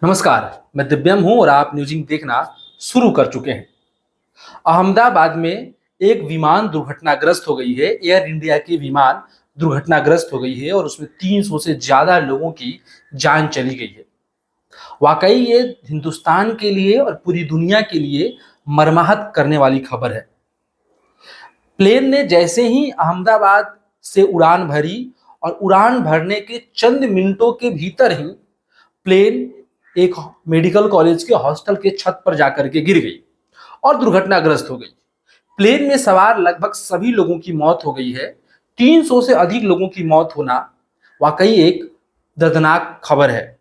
नमस्कार। मैं दिव्यम हूं और आप न्यूजिंग देखना शुरू कर चुके हैं। अहमदाबाद में एक विमान दुर्घटनाग्रस्त हो गई है। एयर इंडिया की विमान दुर्घटनाग्रस्त हो गई है और उसमें 300 से ज्यादा लोगों की जान चली गई है। वाकई ये हिंदुस्तान के लिए और पूरी दुनिया के लिए मर्माहत करने वाली खबर है। प्लेन ने जैसे ही अहमदाबाद से उड़ान भरी और उड़ान भरने के चंद मिनटों के भीतर ही प्लेन एक मेडिकल कॉलेज के हॉस्टल के छत पर जाकर के गिर गई और दुर्घटनाग्रस्त हो गई। प्लेन में सवार लगभग सभी लोगों की मौत हो गई है। 300 से अधिक लोगों की मौत होना वाकई एक दर्दनाक खबर है।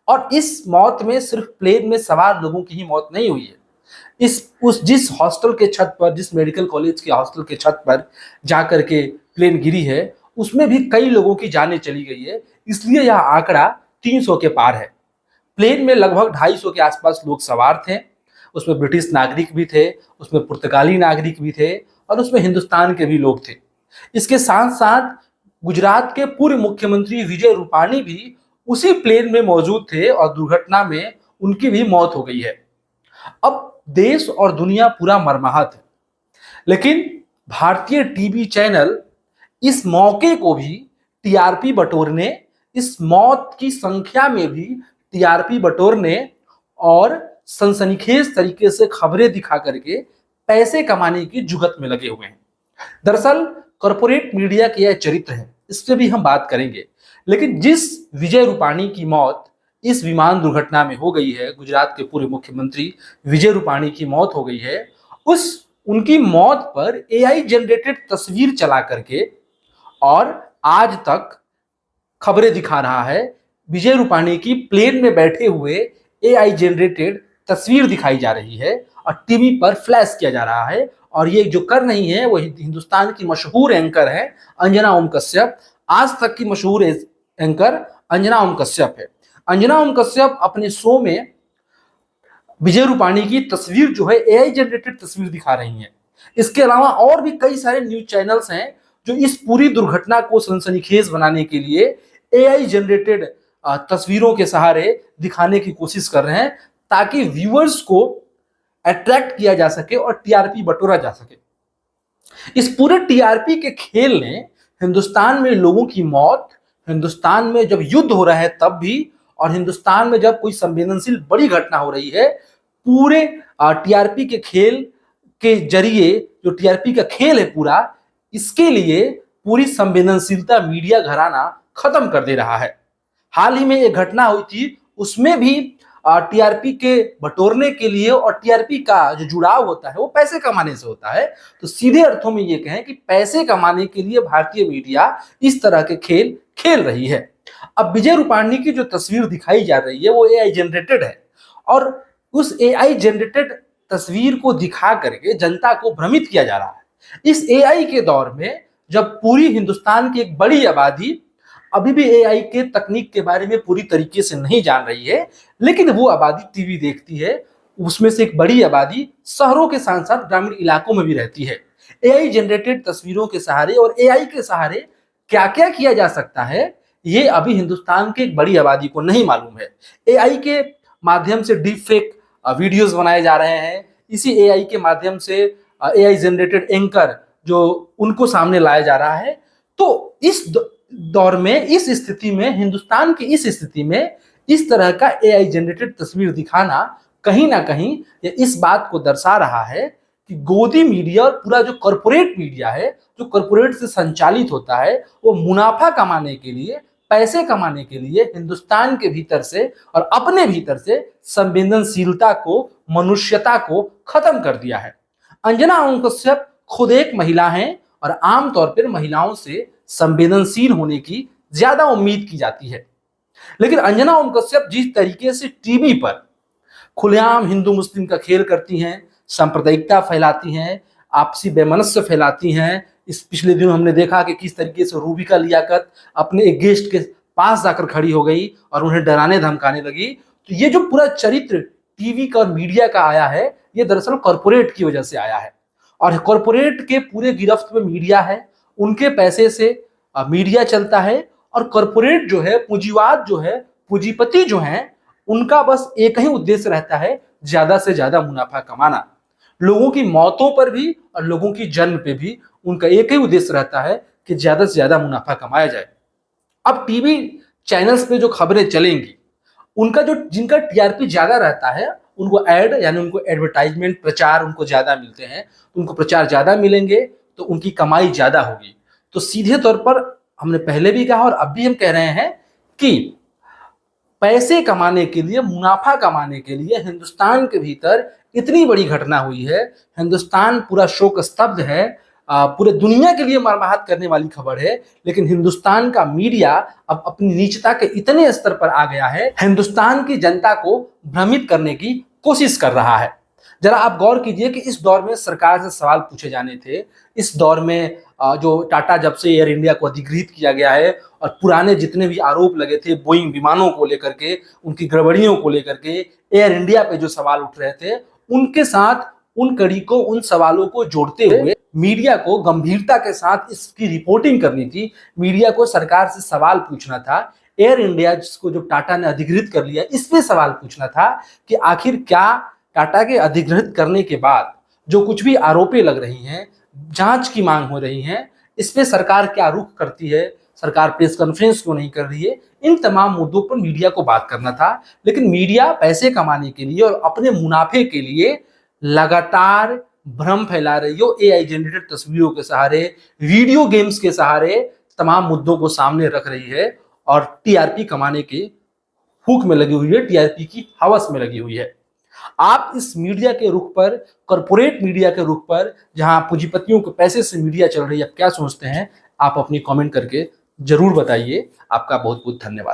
और इस मौत में सिर्फ प्लेन में सवार लोगों की ही मौत नहीं हुई है। इस उस जिस हॉस्टल के छत पर, जिस मेडिकल कॉलेज के हॉस्टल के छत पर जाकर के प्लेन गिरी है, उसमें भी कई लोगों की जानें चली गई है। इसलिए यह आंकड़ा 300 के पार है। प्लेन में लगभग 250 के आसपास लोग सवार थे। उसमें ब्रिटिश नागरिक भी थे, उसमें पुर्तगाली नागरिक भी थे और उसमें हिंदुस्तान के भी लोग थे। इसके साथ साथ गुजरात के पूर्व मुख्यमंत्री विजय रूपाणी भी उसी प्लेन में मौजूद थे और दुर्घटना में उनकी भी मौत हो गई है। अब देश और दुनिया पूरा मर्माहत है, लेकिन भारतीय टीवी चैनल इस मौके को भी टीआरपी बटोरने, इस मौत की संख्या में भी टीआरपी बटोरने और सनसनीखेज तरीके से खबरें दिखा करके पैसे कमाने की जुगत में लगे हुए हैं। दरअसल कॉरपोरेट मीडिया के यह चरित्र है, इस पे भी हम बात करेंगे। लेकिन जिस विजय रूपाणी की मौत इस विमान दुर्घटना में हो गई है, गुजरात के पूर्व मुख्यमंत्री विजय रूपाणी की मौत हो गई है, उनकी मौत पर एआई जनरेटेड तस्वीर चला करके और आज तक खबरें दिखा रहा है। विजय रूपाणी की प्लेन में बैठे हुए एआई जनरेटेड तस्वीर दिखाई जा रही है और टीवी पर फ्लैश किया जा रहा है। और ये जो कर रही है वो हिंदुस्तान की मशहूर एंकर है अंजना ओम कश्यप। आज तक की मशहूर एंकर अंजना ओम कश्यप है। अंजना ओम कश्यप अपने शो में विजय रूपाणी की तस्वीर जो है एआई जनरेटेड तस्वीर दिखा रही हैं। इसके अलावा और भी कई सारे न्यूज चैनल्स हैं जो इस पूरी दुर्घटना को सनसनीखेज बनाने के लिए एआई जनरेटेड तस्वीरों के सहारे दिखाने की कोशिश कर रहे हैं, ताकि व्यूअर्स को अट्रैक्ट किया जा सके और टीआरपी बटोरा जा सके। इस पूरे टीआरपी के खेल ने हिंदुस्तान में लोगों की मौत, हिंदुस्तान में जब युद्ध हो रहा है तब भी, और हिंदुस्तान में जब कोई संवेदनशील बड़ी घटना हो रही है, पूरे टीआरपी के खेल के जरिए, जो टीआरपी का खेल है पूरा, इसके लिए पूरी संवेदनशीलता मीडिया घराना खत्म कर दे रहा है। हाल ही में एक घटना हुई थी, उसमें भी टीआरपी के बटोरने के लिए, और टीआरपी का जो जुड़ाव होता है वो पैसे कमाने से होता है। तो सीधे अर्थों में ये कहें कि पैसे कमाने के लिए भारतीय मीडिया इस तरह के खेल खेल रही है। अब विजय रूपाणी की जो तस्वीर दिखाई जा रही है वो एआई जनरेटेड है, और उस एआई जनरेटेड तस्वीर को दिखा करके जनता को भ्रमित किया जा रहा है। इस एआई के दौर में जब पूरी हिंदुस्तान की एक बड़ी आबादी अभी भी एआई के तकनीक के बारे में पूरी तरीके से नहीं जान रही है, लेकिन वो आबादी टीवी देखती है, उसमें से एक बड़ी आबादी शहरों के साथ साथ ग्रामीण इलाकों में भी रहती है। एआई जनरेटेड तस्वीरों के सहारे और एआई के सहारे क्या क्या किया जा सकता है, ये अभी हिंदुस्तान की एक बड़ी आबादी को नहीं मालूम है। एआई के माध्यम से डीप फेक वीडियोस बनाए जा रहे हैं। इसी एआई के माध्यम से एआई जनरेटेड एंकर जो उनको सामने लाया जा रहा है। तो इस दौर में, इस स्थिति में, हिंदुस्तान की इस स्थिति में इस तरह का एआई जनरेटेड तस्वीर दिखाना कहीं ना कहीं ये इस बात को दर्शा रहा है कि गोदी मीडिया और पूरा जो कॉरपोरेट मीडिया है, जो कॉरपोरेट से संचालित होता है, वो मुनाफा कमाने के लिए, पैसे कमाने के लिए हिंदुस्तान के भीतर से और अपने भीतर से संवेदनशीलता को, मनुष्यता को खत्म कर दिया है। अंजना ओम कश्यप खुद एक महिला हैं और आमतौर पर महिलाओं से संवेदनशील होने की ज्यादा उम्मीद की जाती है। लेकिन अंजना ओम कश्यप जिस तरीके से टीवी पर खुलेआम हिंदू मुस्लिम का खेल करती हैं, सांप्रदायिकता फैलाती हैं, आपसी बेमनस्य फैलाती हैं। इस पिछले दिनों हमने देखा कि किस तरीके से रूबिका लियाकत अपने एक गेस्ट के पास जाकर खड़ी हो गई और उन्हें डराने धमकाने लगी। तो ये जो पूरा चरित्र टीवी का और मीडिया का आया है, ये दरअसल कॉरपोरेट की वजह से आया है। और कॉरपोरेट के पूरे गिरफ्त में मीडिया है, उनके पैसे से मीडिया चलता है। और कॉरपोरेट जो है, पूंजीवाद जो है, पूंजीपति जो हैं, उनका बस एक ही उद्देश्य रहता है, ज्यादा से ज्यादा मुनाफा कमाना। लोगों की मौतों पर भी और लोगों की जन्म पे भी उनका एक ही उद्देश्य रहता है कि ज्यादा से ज्यादा मुनाफा कमाया जाए। अब टीवी चैनल्स पे जो खबरें चलेंगी, उनका जो जिनका टीआरपी ज्यादा रहता है, उनको ऐड यानी उनको एडवर्टाइजमेंट प्रचार उनको ज्यादा मिलते हैं, उनको प्रचार ज्यादा मिलेंगे तो उनकी कमाई ज्यादा होगी। तो सीधे तौर पर हमने पहले भी कहा और अब भी हम कह रहे हैं कि पैसे कमाने के लिए, मुनाफा कमाने के लिए हिंदुस्तान के भीतर इतनी बड़ी घटना हुई है, हिंदुस्तान पूरा शोक स्तब्ध है, पूरे दुनिया के लिए मर्माहत करने वाली खबर है। लेकिन हिंदुस्तान का मीडिया अब अपनी नीचता के इतने स्तर पर आ गया है, हिंदुस्तान की जनता को भ्रमित करने की कोशिश कर रहा है। जरा आप गौर कीजिए कि इस दौर में सरकार से सवाल पूछे जाने थे। इस दौर में जो टाटा, जब से एयर इंडिया को अधिग्रहित किया गया है और पुराने जितने भी आरोप लगे थे बोइंग विमानों को लेकर के, उनकी गड़बड़ियों को लेकर के, एयर इंडिया पे जो सवाल उठ रहे थे, उनके साथ उन कड़ी को, उन सवालों को जोड़ते हुए मीडिया को गंभीरता के साथ इसकी रिपोर्टिंग करनी थी। मीडिया को सरकार से सवाल पूछना था। एयर इंडिया जिसको जो टाटा ने अधिग्रहित कर लिया, इस पे सवाल पूछना था कि आखिर क्या टाटा के अधिग्रहित करने के बाद जो कुछ भी आरोपें लग रही हैं, जांच की मांग हो रही है, इस पे सरकार क्या रुख करती है, सरकार प्रेस कॉन्फ्रेंस क्यों नहीं कर रही है, इन तमाम मुद्दों पर मीडिया को बात करना था। लेकिन मीडिया पैसे कमाने के लिए और अपने मुनाफे के लिए लगातार भ्रम फैला रही हो, एआई जनरेटेड तस्वीरों के सहारे, वीडियो गेम्स के सहारे तमाम मुद्दों को सामने रख रही है और टीआरपी कमाने के हुक में लगी हुई है, टीआरपी की हवस में लगी हुई है। आप इस मीडिया के रुख पर, कॉर्पोरेट मीडिया के रुख पर, जहां पूंजीपतियों के पैसे से मीडिया चल रही है, आप क्या सोचते हैं? आप अपनी कमेंट करके जरूर बताइए। आपका बहुत बहुत धन्यवाद।